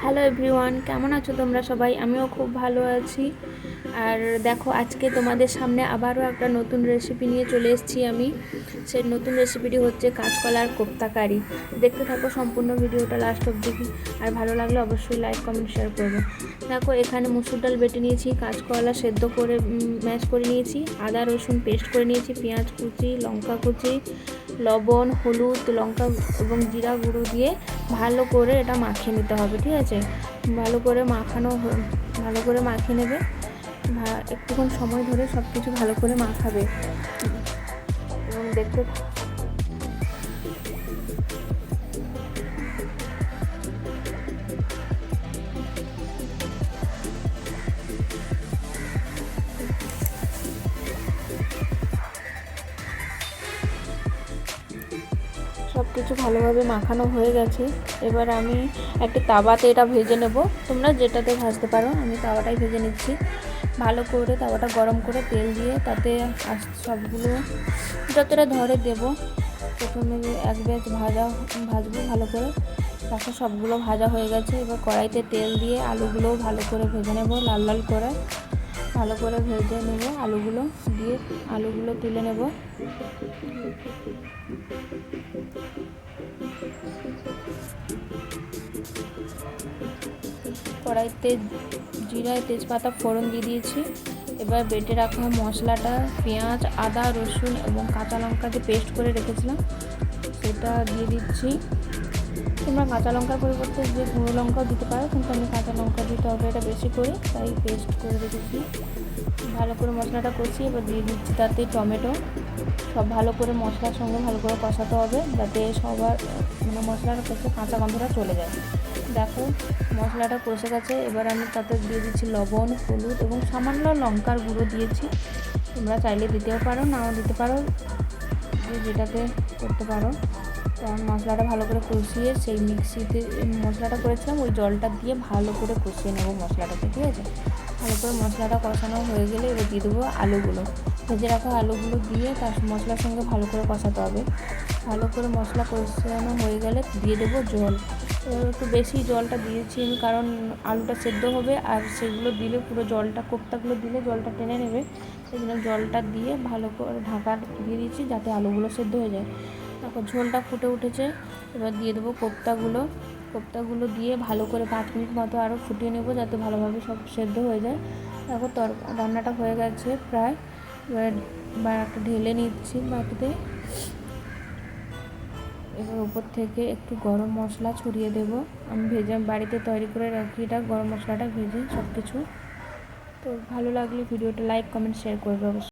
Hello everyone, কেমন আছো তোমরা সবাই? আমিও খুব ভালো আছি। আর দেখো, আজকে তোমাদের সামনে আবারও একটা নতুন রেসিপি নিয়ে চলে এসেছি আমি। সেই নতুন রেসিপিটি হচ্ছে কাঁচকলার কোপ্তা কারি। দেখতে থাকো সম্পূর্ণ ভিডিওটা লাস্ট অবধি, আর ভালো লাগলে অবশ্যই লাইক কমেন্ট শেয়ার করবে। দেখো, এখানে মুসুর ডাল বেটে নিয়েছি, কাঁচকলা সেদ্ধ করে ম্যাশ করে নিয়েছি, আদা রসুন পেস্ট করে নিয়েছি, পেঁয়াজ কুচি, লঙ্কা কুচি, লবণ, হলুদ, লঙ্কা এবং জিরা গুঁড়ো দিয়ে ভালো করে এটা মাখিয়ে নিতে হবে। ঠিক আছে, ভালো করে মাখিয়ে নেবে। একটুক্ষণ সময় ধরে সব কিছু ভালো করে মাখাবে এবং দেখতে সব কিছু ভালোভাবে মাখানো হয়ে গেছে। এবার আমি একটা তাওয়াতে এটা ভেজে নেব। তোমরা যেটাতে ভাজতে পারো, আমি তাওয়াটাই ভেজে নিচ্ছি। ভালো করে তাওয়াটা গরম করে তেল দিয়ে তাতে সবগুলো যতটা ধরে দেব। প্রথমে এক ব্যাচ ভাজবো ভালো করে। তারপর সবগুলো ভাজা হয়ে গেছে। এবার কড়াইতে তেল দিয়ে আলুগুলোও ভালো করে ভেজে নেব, লাল লাল করে ভালো করে ভেজে নেব। আলুগুলো তুলে নেব। কড়াইতে জিরায় তেজপাতা ফোড়ন দিয়ে দিয়েছি। এবার বেটে রাখা মশলাটা, পেঁয়াজ, আদা, রসুন এবং কাঁচা লঙ্কা যে পেস্ট করে রেখেছিলাম সেটা দিয়ে দিচ্ছি। তোমরা কাঁচা লঙ্কার পরিবর্তে যে গুঁড়ো লঙ্কাও দিতে পারো, কিন্তু আমি কাঁচা লঙ্কা দিয়ে তরকারিটা বেশি করি, তাই পেস্ট করে রেখেছি। ভালো করে মশলাটা কষিয়ে এবার দিয়ে দিচ্ছি তাতে টমেটো। সব ভালো করে মশলার সঙ্গে ভালো করে কষাতে হবে, যাতে সবার মশলার কাছে কাঁচা গন্ধটা চলে যায়। দেখো, মশলাটা কষে গেছে। এবার আমি তাতে দিয়ে দিচ্ছি লবণ, হলুদ এবং সামান্য লঙ্কার গুঁড়ো দিয়েছি। তোমরা চাইলে দিতেও পারো, নাও দিতে পারো, যেটাতে করতে পারো। কারণ মশলাটা ভালো করে কষিয়ে সেই মিক্সিতে মশলাটা করেছিলাম ওই জলটা দিয়ে ভালো করে কষিয়ে নেবো মশলাটাকে। ঠিক আছে, ভালো করে মশলাটা কষানো হয়ে গেলে এবার দিয়ে দেবো আলুগুলো। ভেজে রাখা আলুগুলো দিয়ে তার মশলার সঙ্গে ভালো করে কষাতে হবে। ভালো করে মশলা কষানো হয়ে গেলে দিয়ে দেবো জল। একটু বেশি জলটা দিয়েছি আমি, কারণ আলুটা সেদ্ধ হবে আর সেগুলো দিলে পুরো জলটা, কোপ্তাগুলো দিলে জলটা টেনে নেবে। সেই জন্য জলটা দিয়ে ভালো করে ঢাকা দিয়ে দিয়েছি যাতে আলুগুলো সেদ্ধ হয়ে যায়। তারপর ঝোলটা ফুটে উঠেছে। এবার দিয়ে দেবো কোপ্তাগুলো দিয়ে ভালো করে 5 মিনিট মতো আরও ফুটিয়ে নেব, যাতে ভালোভাবে সব সেদ্ধ হয়ে যায়। তারপর রান্নাটা হয়ে গেছে প্রায়। এবার একটা ঢেলে নিচ্ছি বাটিতে। এবার উপর থেকে একটু গরম মশলা ছড়িয়ে দেব। আমি বাড়িতে তৈরি করে রাখি এটা, গরম মশলাটা ভেজে সব কিছু। তো ভালো লাগলে ভিডিওটা লাইক কমেন্ট শেয়ার করবে অবশ্যই।